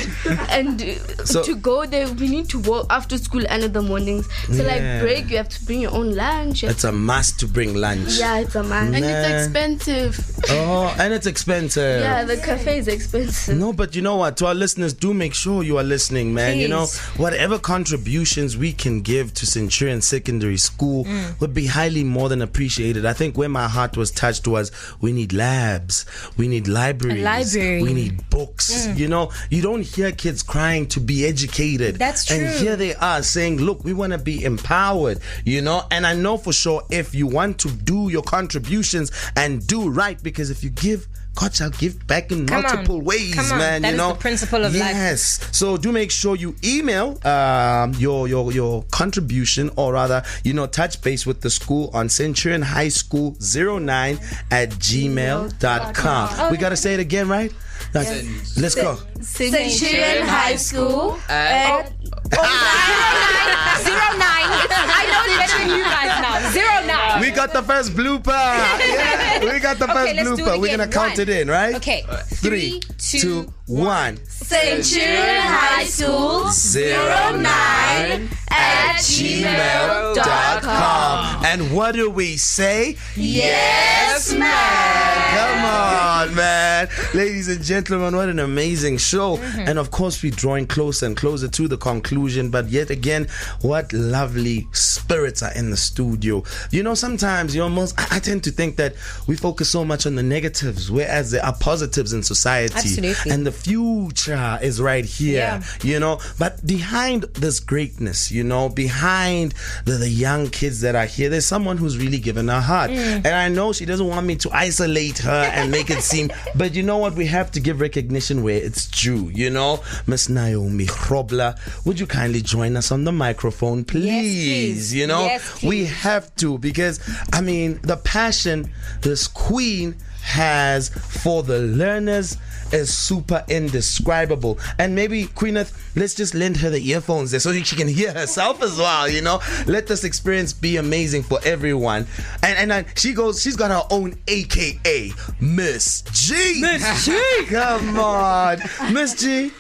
and to go there we need to walk after school and in the mornings. So like break, you have to bring your own lunch. It's a must to bring lunch. Yeah, it's a must. And it's expensive. Oh, and it's expensive. Yeah, the cafe is expensive. No, but you know what? To our listeners, do make sure you are listening, man. Please. You know, whatever contributions we can give to Centurion Secondary School would be highly more than appreciated. I think where my heart was touched was we need labs, we need libraries, we need books. You know, you don't hear kids crying to be educated. That's true. And here they are saying, look, we want to be empowered, you know. And I know for sure if you want to do your contributions and do right, because if you give, God shall give back in multiple ways, man. That you is know, the principle of life. Yes. So do make sure you email your contribution, or rather, you know, touch base with the school on Centurion High School 09@gmail.com. We gotta say it again, right? Let's go. Centurion High School. 09. I know it's better than you guys now. 09. We got the first blooper. Yeah, we got the first let's do it blooper. We're again. gonna count it in, right? Okay. 3, 2, 1. Centurion High School 09@gmail.com. And what do we say? Yes, man. Come on, man. Ladies and gentlemen, what an amazing show. And of course, we're drawing closer and closer to the conclusion. But yet again, what lovely spirits are in the studio. You know, sometimes I tend to think that we focus so much on the negatives, whereas there are positives in society. Absolutely. And the future is right here, you know. But behind this greatness, you know, behind the young kids that are here, there's someone who's really given her heart. And I know she doesn't want me to isolate her and make it seem, but you know what? We have to give recognition where it's due, you know. Miss Naomi Grobler, would you kindly join us on the microphone, please? Yes, please. You know, Yes, please. we have to, because I mean, the passion this queen has for the learners is super indescribable. And maybe Queeneth, let's just lend her the earphones there so she can hear herself as well, you know. Let this experience be amazing for everyone. And she's got her own AKA Miss G. Miss G. Come on. Miss G,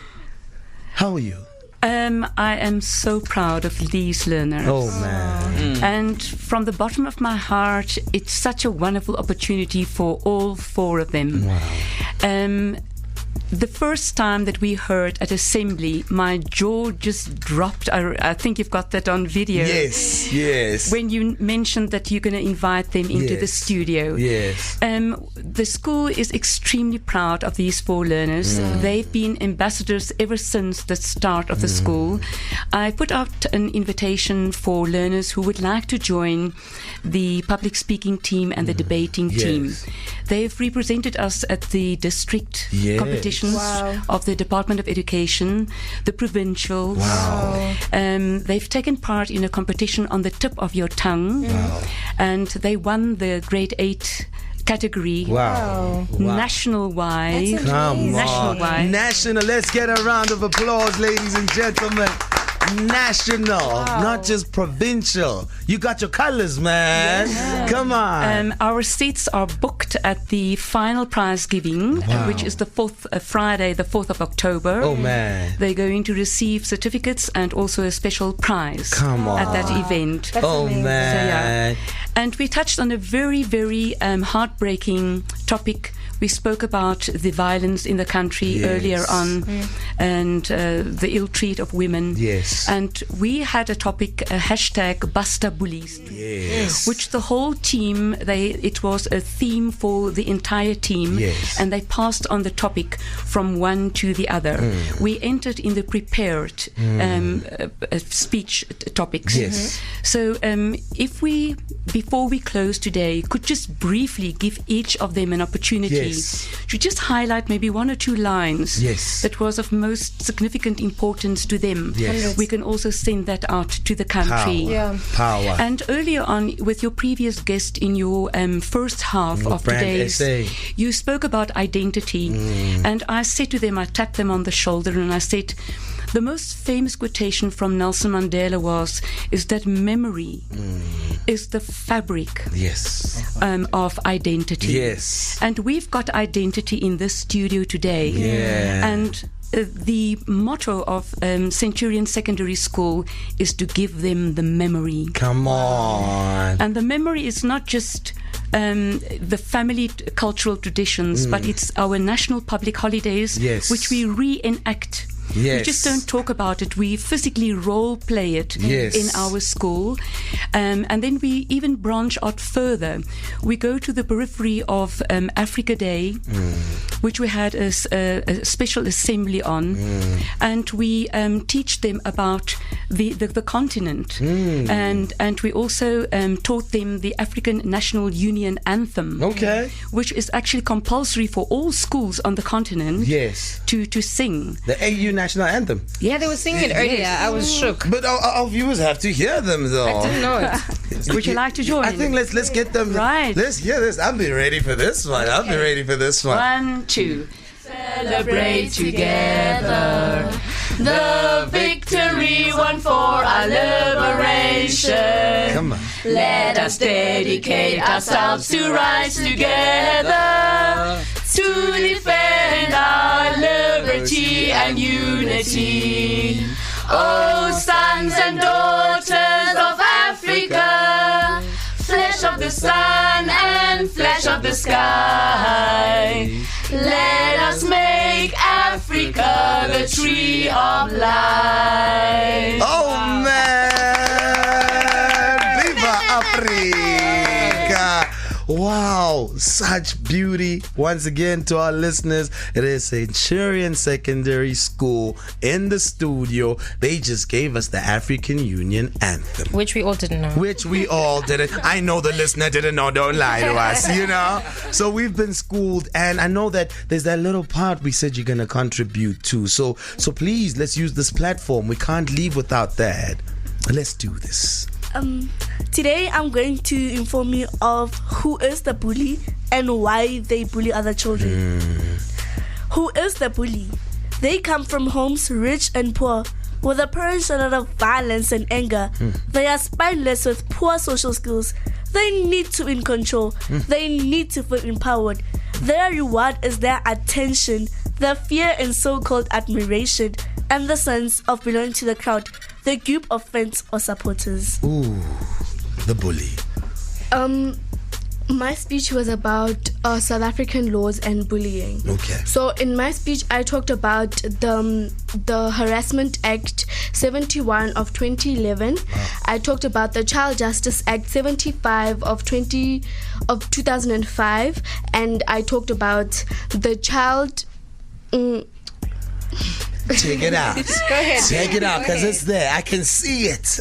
how are you? I am so proud of these learners. Oh, man. And from the bottom of my heart, it's such a wonderful opportunity for all four of them. Wow. The first time that we heard at assembly, my jaw just dropped. I think you've got that on video. Yes. When you mentioned that you're going to invite them into the studio. Yes. The school is extremely proud of these four learners. They've been ambassadors ever since the start of the school. I put out an invitation for learners who would like to join the public speaking team and the debating team. They've represented us at the district competitions of the Department of Education, the provincials. They've taken part in a competition on the tip of your tongue, and they won the grade 8 category. National-wise. National. Let's get a round of applause, ladies and gentlemen. National, not just provincial. You got your colors, man. Come on. Our seats are booked at the final prize giving, which is the Friday, the 4th of October. Oh, man. They're going to receive certificates and also a special prize at that event. Man. So, and we touched on a very, very heartbreaking topic. We spoke about the violence in the country earlier on, and the ill treat of women. And we had a topic, a hashtag Basta Bullies, which the whole team, it was a theme for the entire team, and they passed on the topic from one to the other. We entered in the prepared speech topics. So if we, before we close today, could just briefly give each of them an opportunity to just highlight maybe one or two lines that was of most significant importance to them. We can also send that out to the country. Power. And earlier on, with your previous guest in your first half of today's, you spoke about identity. And I said to them, I tapped them on the shoulder and I said, the most famous quotation from Nelson Mandela is that memory is the fabric of identity. Yes. And we've got identity in this studio today. Yeah. And the motto of Centurion Secondary School is to give them the memory. Come on. And the memory is not just the family cultural traditions, but it's our national public holidays, which we reenact. We just don't talk about it. We physically role play it in our school. And then we even branch out further. We go to the periphery of Africa Day, which we had a special assembly on. And we teach them about the continent. And we also taught them the African National Union Anthem, which is actually compulsory for all schools on the continent to sing. The AU National Anthem. Yeah, they were singing it earlier. I was shook. But our viewers have to hear them, though. I didn't know it. Would you like to join? I think let's get them. Right. Let's hear this. I'll be ready for this one. I'll be ready for this one. 1, 2. Celebrate together the victory won for our liberation. Come on. Let us dedicate ourselves to rise together to defend our liberty and unity. Oh, sons and daughters of Africa, flesh of the sun and flesh of the sky, let us make Africa the tree of life. Oh man! Viva Africa! Wow, such beauty. Once again, to our listeners, it is Centurion Secondary School in the studio. They just gave us the African Union Anthem. Which we all didn't know. Which we all didn't. I know the listener didn't know. Don't lie to us, you know. So we've been schooled, and I know that there's that little part we said you're going to contribute to. So please, let's use this platform. We can't leave without that. Let's do this. Today I'm going to inform you of who is the bully and why they bully other children. Who is the bully? They come from homes rich and poor, with a parents a lot of violence and anger. They are spineless with poor social skills. They need to be in control. They need to feel empowered. Their reward is their attention, their fear and so-called admiration, and the sense of belonging to the crowd, the group of friends or supporters. Ooh, the bully. My speech was about South African laws and bullying. Okay. So in my speech, I talked about the Harassment Act 71 of 2011. I talked about the Child Justice Act 75 of 2005, and I talked about the child. Check it out. Go ahead. Check it out, because it's there. I can see it.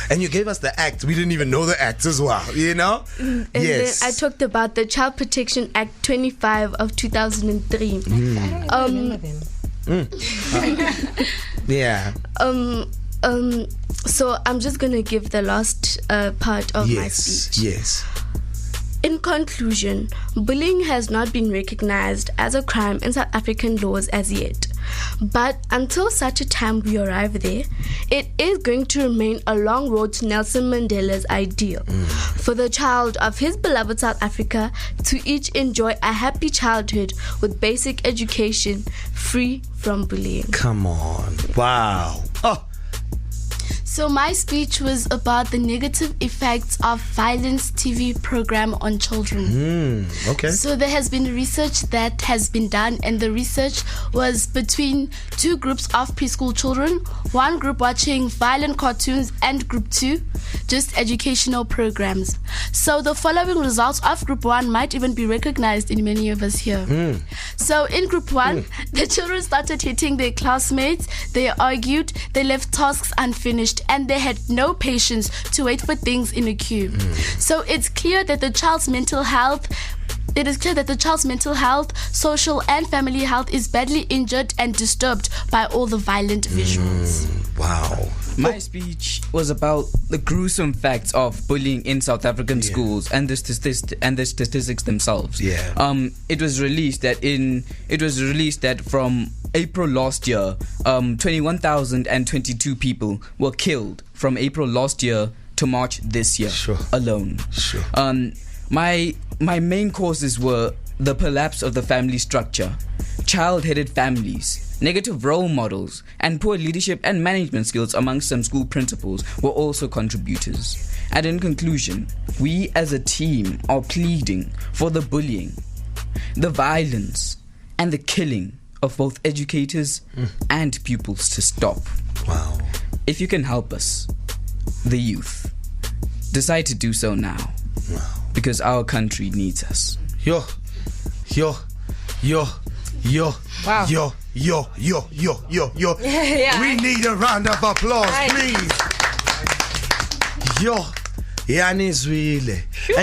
And you gave us the act. We didn't even know the act as well, you know? And yes. then I talked about the Child Protection Act 25 of 2003. I don't remember them. Yeah. So I'm just going to give the last part of my speech. Yes. In conclusion, bullying has not been recognized as a crime in South African laws as yet. But until such a time we arrive there, it is going to remain a long road to Nelson Mandela's ideal for the child of his beloved South Africa to each enjoy a happy childhood with basic education free from bullying. Come on. Wow. Oh. So my speech was about the negative effects of violence TV program on children. Okay. So there has been research that has been done, and the research was between two groups of preschool children. One group watching violent cartoons and group 2 just educational programs. So the following results of group 1 might even be recognized in many of us here. So in group 1, the children started hitting their classmates, they argued, they left tasks unfinished, and they had no patience to wait for things in a queue. So it's clear that the child's mental health, social and family health is badly injured and disturbed by all the violent visuals. Wow. My speech was about the gruesome facts of bullying in South African schools and the statistics themselves. Yeah. It was released that from April last year, 21,022 people were killed from April last year to March this year alone. Sure. My main causes were the collapse of the family structure, child-headed families, negative role models, and poor leadership and management skills amongst some school principals were also contributors. And in conclusion, we as a team are pleading for the bullying, the violence, and the killing of both educators and pupils to stop. Wow. If you can help us, the youth, decide to do so now. Wow. Because our country needs us. Yo. Wow. Yo. Yeah. We need a round of applause, please. Yo. And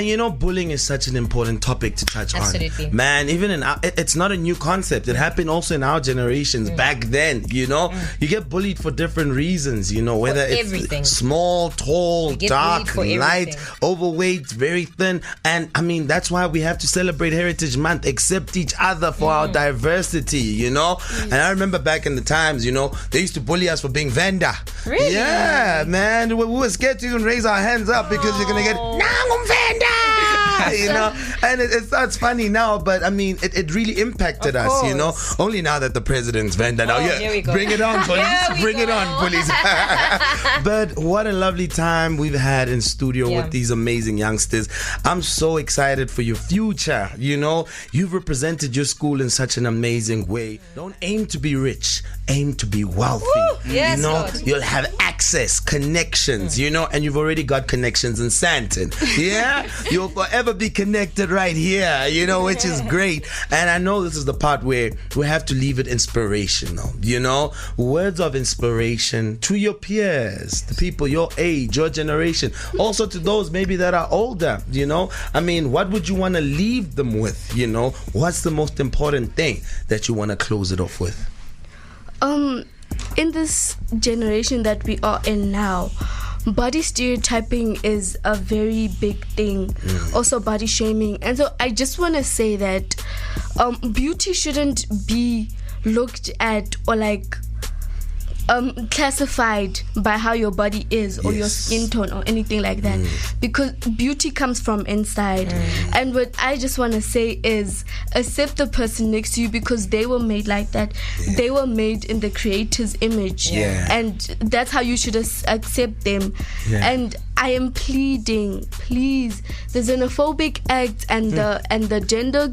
you know, bullying is such an important topic to touch Absolutely. on. Man, even in it's not a new concept. It happened also in our generations back then, you know. You get bullied for different reasons, you know, whether it's small, tall, dark, light, overweight, very thin. And I mean, that's why we have to celebrate Heritage Month, accept each other for our diversity, you know. And I remember back in the times, you know, they used to bully us for being Venda. Really? Yeah, man. We were scared to even raise our hands up because you're gonna get you know, and it sounds funny now, but I mean, it really impacted us, you know. Only now that the president's Venda now, bring it on, police, bring it on, police. But what a lovely time we've had in studio with these amazing youngsters. I'm so excited for your future. You know, you've represented your school in such an amazing way. Don't aim to be rich, aim to be wealthy. Yes, you know, Lord. You'll have access, connections, you know, and you've already got connections in Santon. Yeah, you'll forever be connected right here, you know, which is great. And I know this is the part where we have to leave it inspirational, you know, words of inspiration to your peers, the people your age, your generation, also to those maybe that are older, you know. I mean, what would you want to leave them with, you know? What's the most important thing that you want to close it off with? In this generation that we are in now, body stereotyping is a very big thing. Also body shaming. And so I just want to say that beauty shouldn't be looked at or like classified by how your body is or your skin tone or anything like that, because beauty comes from inside. And what I just want to say is accept the person next to you because they were made like that. They were made in the creator's image, and that's how you should accept them. And I am pleading, please, the xenophobic acts and the gender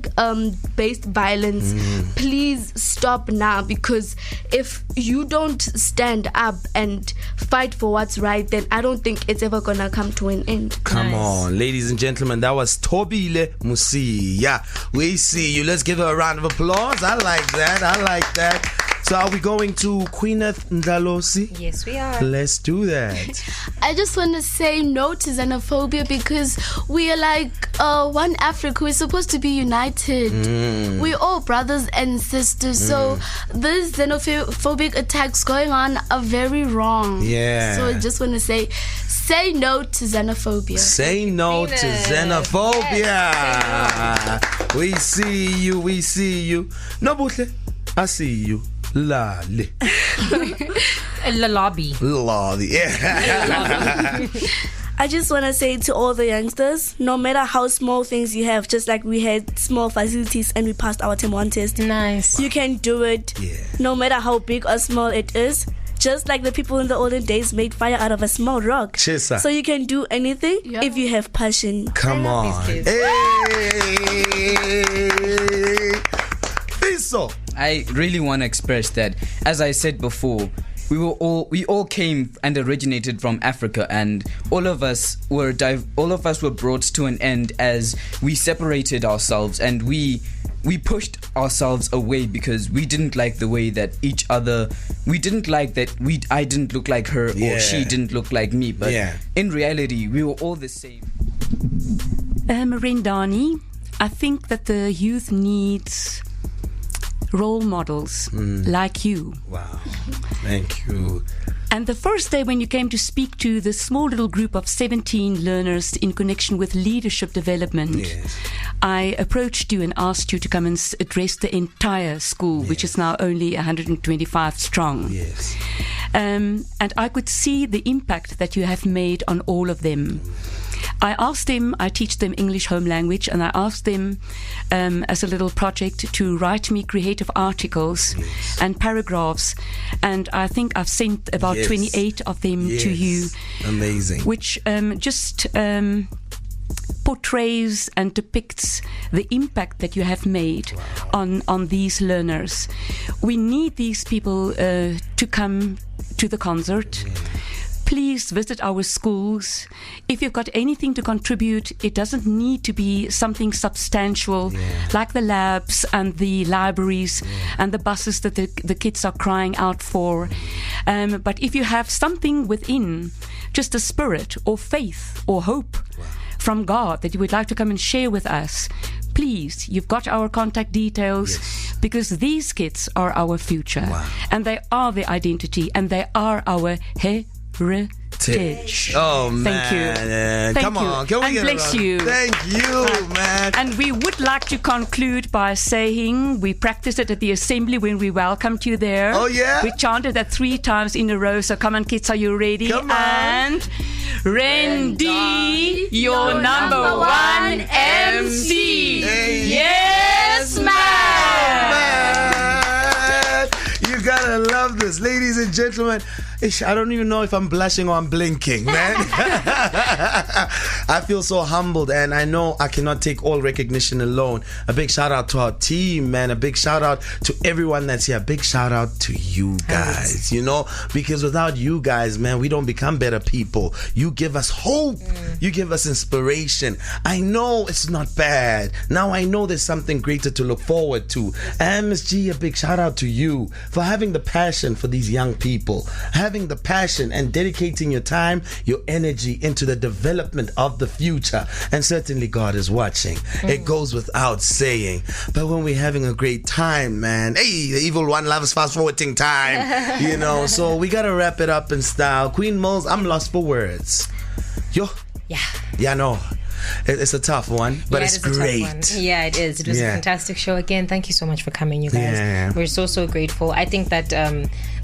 based violence, please stop now, because if you don't stand up and fight for what's right, then I don't think it's ever gonna come to an end. Come on, ladies and gentlemen, that was Tobile Musia. We see you. Let's give her a round of applause. I like that. So are we going to Queeneth Ndalosi? Yes, we are. Let's do that. I just want to say no to xenophobia because we are like one Africa. We're supposed to be united. We're all brothers and sisters. So these xenophobic attacks going on are very wrong. Yeah. So I just want to say no to xenophobia. Say no to xenophobia. Yes. We see you. Nobuhle, I see you. Lale. Lobby. Yeah. I just want to say to all the youngsters, no matter how small things you have, just like we had small facilities and we passed our Term 1 test. Nice. You can do it. Yeah. No matter how big or small it is. Just like the people in the olden days made fire out of a small rock. Chisa. So you can do anything if you have passion. Come on. Hey. Fiso. I really want to express that, as I said before, we all came and originated from Africa, and all of us were brought to an end as we separated ourselves and we pushed ourselves away because we didn't like the way that we didn't like that I didn't look like her or she didn't look like me, but in reality we were all the same. Ren-D, I think that the youth needs role models like you. Wow. Thank you. And the first day when you came to speak to the small little group of 17 learners in connection with leadership development, I approached you and asked you to come and address the entire school, which is now only 125 strong. And I could see the impact that you have made on all of them. I asked them, I teach them English home language, and I asked them as a little project to write me creative articles and paragraphs, and I think I've sent about 28 of them to you. Amazing. Which just portrays and depicts the impact that you have made on these learners. We need these people to come to the concert. Please visit our schools. If you've got anything to contribute, it doesn't need to be something substantial like the labs and the libraries and the buses that the kids are crying out for. But if you have something within, just a spirit or faith or hope from God that you would like to come and share with us, please, you've got our contact details, because these kids are our future, and they are the identity, and they are our heritage. Oh, man. Thank you. Come on. Can we get bless you. Thank you, man. And we would like to conclude by saying we practiced it at the assembly when we welcomed you there. Oh, yeah? We chanted that 3 times in a row. So come on, kids, are you ready? Come on. And Ren-D, your number 1 MC. Hey. Yes, man. You gotta love this, ladies and gentlemen. I don't even know if I'm blushing or I'm blinking, man. I feel so humbled, and I know I cannot take all recognition alone. A big shout out to our team, man. A big shout out to everyone that's here. A big shout out to you guys, you know, because without you guys, man, we don't become better people. You give us hope. You give us inspiration. I know it's not bad. Now I know there's something greater to look forward to. MSG, a big shout out to you for having the passion for these young people. Having the passion and dedicating your time, your energy into the development of the future. And certainly God is watching. It goes without saying. But when we're having a great time, man, hey, the evil one loves fast forwarding time, you know. So we gotta wrap it up in style. Queen Mills, I'm lost for words. Yeah, no. It's a tough one, but it's great. Yeah, it is. It was a fantastic show. Again, thank you so much for coming, you guys. We're so grateful. I think that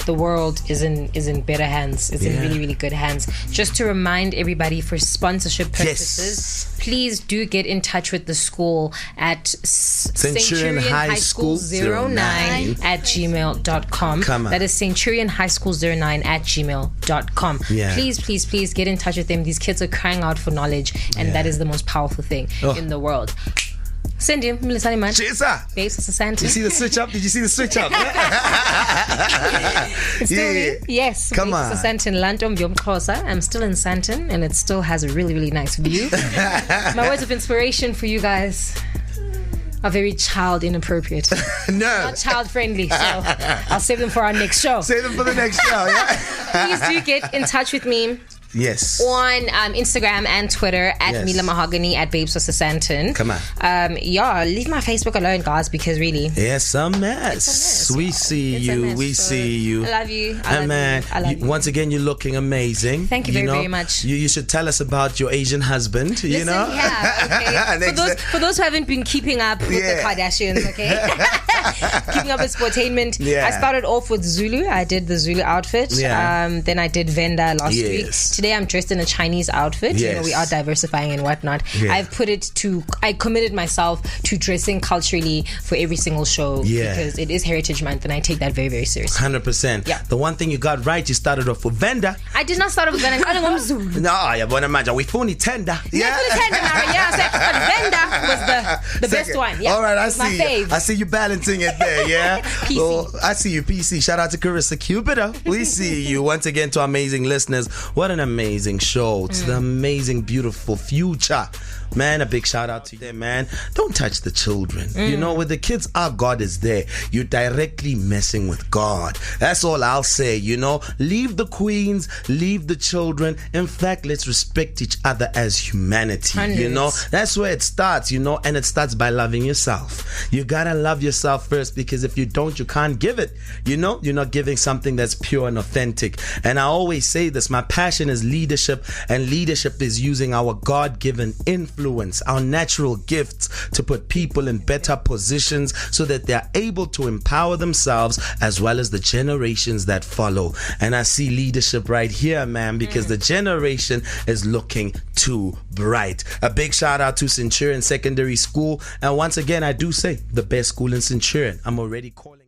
the world is in better hands. It's in really, really good hands. Just to remind everybody, for sponsorship purposes, please do get in touch with the school at Centurion High School 09 at gmail.com. That is Centurion High School 09 at gmail.com. Please get in touch with them. These kids are crying out for knowledge, and that is the most powerful thing in the world. Send him, Milisani man. Babes, it's a Santa. You see the switch up? Did you see the switch up? Yes. Come on. It's a Santon Landom Yom Khosa. I'm still in Santon, and it still has a really, really nice view. My words of inspiration for you guys are very child inappropriate. Not child friendly. So I'll save them for our next show. Save them for the next show, Please do get in touch with me. Yes. On Instagram and Twitter at Mila Mahogany, at Babes of Santon. Come on. Leave my Facebook alone, guys, because really. It's a mess. We see you. We see you. I love you. I love you. Once again, you're looking amazing. Thank you very much. You should tell us about your Asian husband, you know? Yeah, okay. for those who haven't been keeping up with the Kardashians, okay? Keeping up with sportainment. I started off with Zulu. I did the Zulu outfit. Then I did Venda last week. Today I'm dressed in a Chinese outfit. You know, we are diversifying and whatnot. I committed myself to dressing culturally for every single show because it is Heritage Month, and I take that very, very seriously. 100%. Yeah. The one thing you got right, you started off with Venda. I did not start off with Venda. I don't Zulu. No, yeah, but imagine we phony tender. But Venda was the best one. Yeah. All right, I see my you. fave. I see you balancing it there, yeah? PC. Well, I see you, PC. Shout out to Carissa Cupido. We see you. Once again, to amazing listeners. What an amazing amazing show, to the amazing, beautiful future. Man, a big shout out to you, man. Don't touch the children. You know, with the kids, our God is there. You're directly messing with God. That's all I'll say, you know. Leave the queens, leave the children. In fact, let's respect each other as humanity. You know, that's where it starts, you know, and it starts by loving yourself. You gotta love yourself first, because if you don't, you can't give it. You know, you're not giving something that's pure and authentic. And I always say this, my passion is leadership, and leadership is using our God-given influence, our natural gifts, to put people in better positions so that they're able to empower themselves as well as the generations that follow. And I see leadership right here, man, because the generation is looking too bright. A big shout out to Centurion Secondary School. And once again, I do say the best school in Centurion. I'm already calling